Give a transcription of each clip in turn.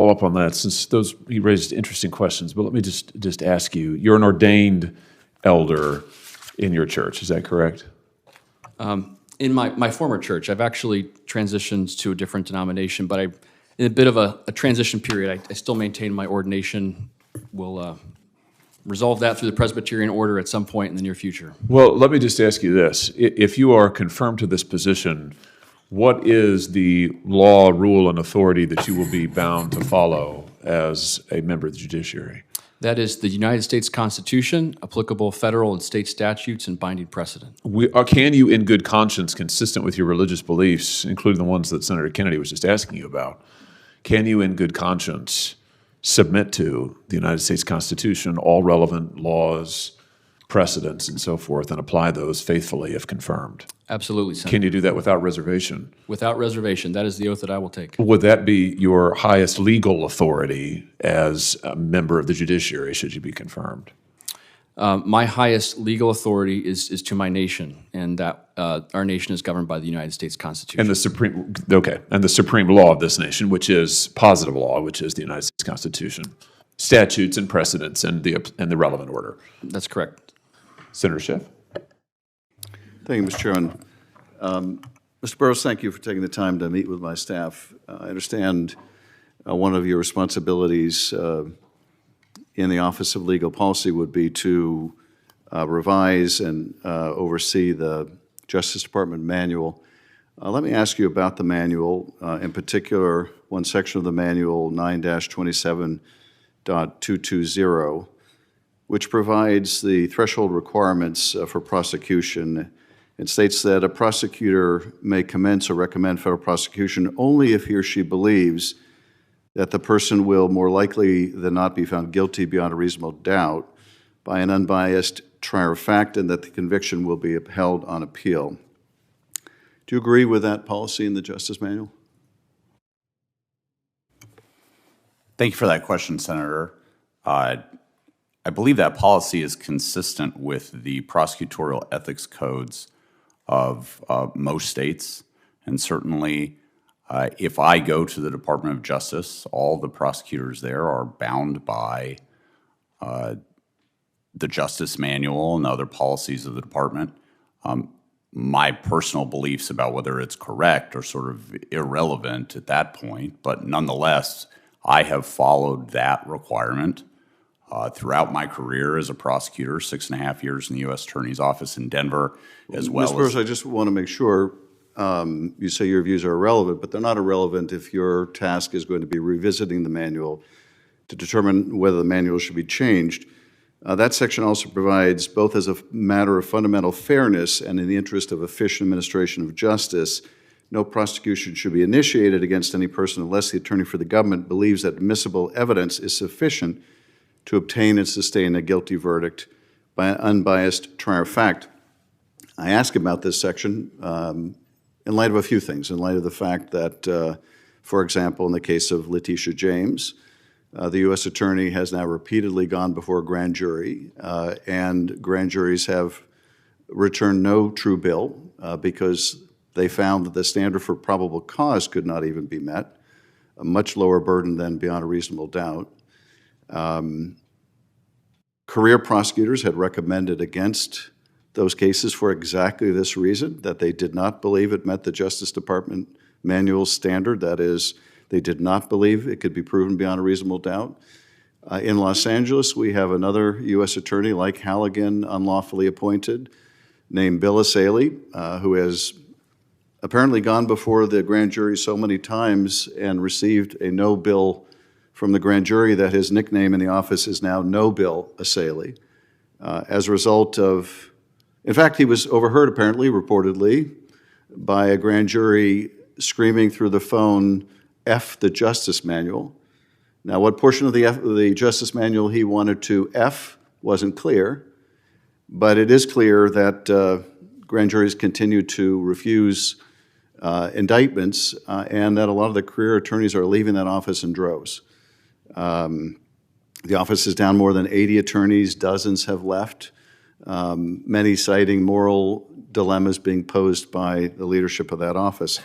follow up on that, since you raised interesting questions, but let me just ask you, you're an ordained elder in your church, is that correct? In my former church, I've actually transitioned to a different denomination, but in a bit of a transition period, I still maintain my ordination. We'll resolve that through the Presbyterian order at some point in the near future. Well, let me just ask you this. If you are confirmed to this position, what is the law, rule, and authority that you will be bound to follow as a member of the judiciary? That is the United States Constitution, applicable federal and state statutes, and binding precedent. Can you, in good conscience, consistent with your religious beliefs, including the ones that Senator Kennedy was just asking you about, can you, in good conscience, submit to the United States Constitution all relevant laws, precedents, and so forth, and apply those faithfully if confirmed? Absolutely, Senator. Can you do that without reservation? Without reservation. That is the oath that I will take. Would that be your highest legal authority as a member of the judiciary, should you be confirmed? My highest legal authority is to my nation, and that our nation is governed by the United States Constitution. And the supreme law of this nation, which is positive law, which is the United States Constitution, statutes and precedents, and the relevant order. That's correct. Senator Schiff. Thank you, Mr. Chairman. Mr. Burrows, thank you for taking the time to meet with my staff. I understand one of your responsibilities in the Office of Legal Policy would be to revise and oversee the Justice Department manual. Let me ask you about the manual, in particular, one section of the manual, 9-27.220, which provides the threshold requirements for prosecution. It states that a prosecutor may commence or recommend federal prosecution only if he or she believes that the person will more likely than not be found guilty beyond a reasonable doubt by an unbiased trier of fact, and that the conviction will be upheld on appeal. Do you agree with that policy in the Justice Manual? Thank you for that question, Senator. I believe that policy is consistent with the prosecutorial ethics codes of most states, and certainly if I go to the Department of Justice, all the prosecutors there are bound by the Justice Manual and other policies of the department. My personal beliefs about whether it's correct are sort of irrelevant at that point, but nonetheless, I have followed that requirement throughout my career as a prosecutor, 6.5 years in the U.S. Attorney's Office in Denver, as well as— Mr. Burrows, I just want to make sure, you say your views are irrelevant, but they're not irrelevant if your task is going to be revisiting the manual to determine whether the manual should be changed. That section also provides, both as a matter of fundamental fairness and in the interest of efficient administration of justice, no prosecution should be initiated against any person unless the attorney for the government believes that admissible evidence is sufficient to obtain and sustain a guilty verdict by an unbiased trier of fact. I ask about this section in light of a few things, in light of the fact that, for example, in the case of Letitia James, the U.S. Attorney has now repeatedly gone before a grand jury, and grand juries have returned no true bill because they found that the standard for probable cause could not even be met, a much lower burden than beyond a reasonable doubt. Career prosecutors had recommended against those cases for exactly this reason, that they did not believe it met the Justice Department manual standard. That is, they did not believe it could be proven beyond a reasonable doubt. In Los Angeles, we have another U.S. attorney like Halligan, unlawfully appointed, named Bill Asaley, who has apparently gone before the grand jury so many times and received a no bill from the grand jury that his nickname in the office is now No Bill Asaley. As a result of, in fact, he was overheard apparently, reportedly, by a grand jury screaming through the phone, F the Justice Manual. Now, what portion of the Justice Manual he wanted to F wasn't clear, but it is clear that grand juries continue to refuse indictments and that a lot of the career attorneys are leaving that office in droves. The office is down more than 80 attorneys, dozens have left, many citing moral dilemmas being posed by the leadership of that office.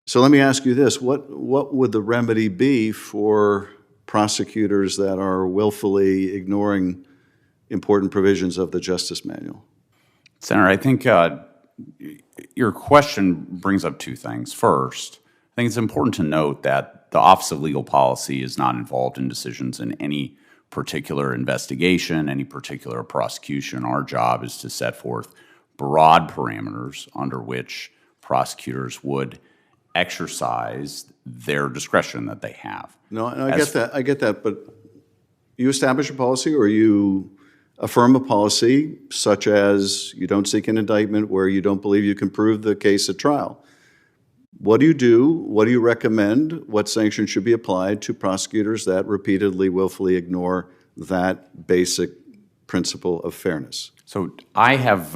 So let me ask you this. What would the remedy be for prosecutors that are willfully ignoring important provisions of the Justice Manual? Senator, I think your question brings up two things. First, I think it's important to note that the Office of Legal Policy is not involved in decisions in any particular investigation, any particular prosecution. Our job is to set forth broad parameters under which prosecutors would exercise their discretion that they have. No, I get that, but you establish a policy or you affirm a policy such as you don't seek an indictment where you don't believe you can prove the case at trial. What do you do? What do you recommend? What sanctions should be applied to prosecutors that repeatedly, willfully ignore that basic principle of fairness? So I have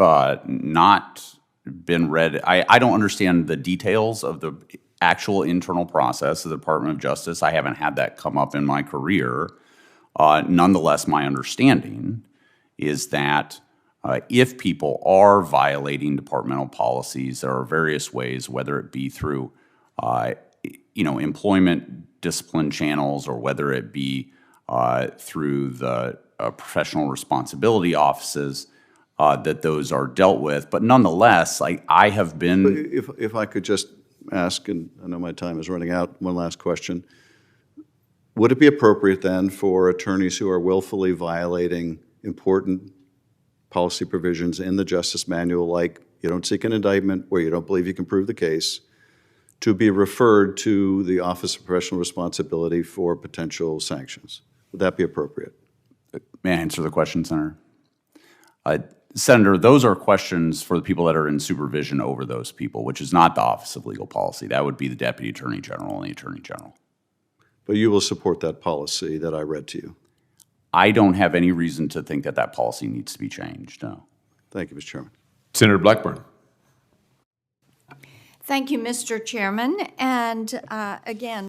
not been read. I don't understand the details of the actual internal process of the Department of Justice. I haven't had that come up in my career. Nonetheless, my understanding is that if people are violating departmental policies, there are various ways, whether it be through employment discipline channels or whether it be through the professional responsibility offices, that those are dealt with. But nonetheless, I have been... If I could just ask, and I know my time is running out, one last question. Would it be appropriate then for attorneys who are willfully violating important policy provisions in the Justice Manual, like you don't seek an indictment where you don't believe you can prove the case, to be referred to the Office of Professional Responsibility for potential sanctions? Would that be appropriate? May I answer the question, Senator? Senator, those are questions for the people that are in supervision over those people, which is not the Office of Legal Policy. That would be the Deputy Attorney General and the Attorney General. But you will support that policy that I read to you? I don't have any reason to think that that policy needs to be changed, no. Thank you, Mr. Chairman. Senator Blackburn. Thank you, Mr. Chairman. And again,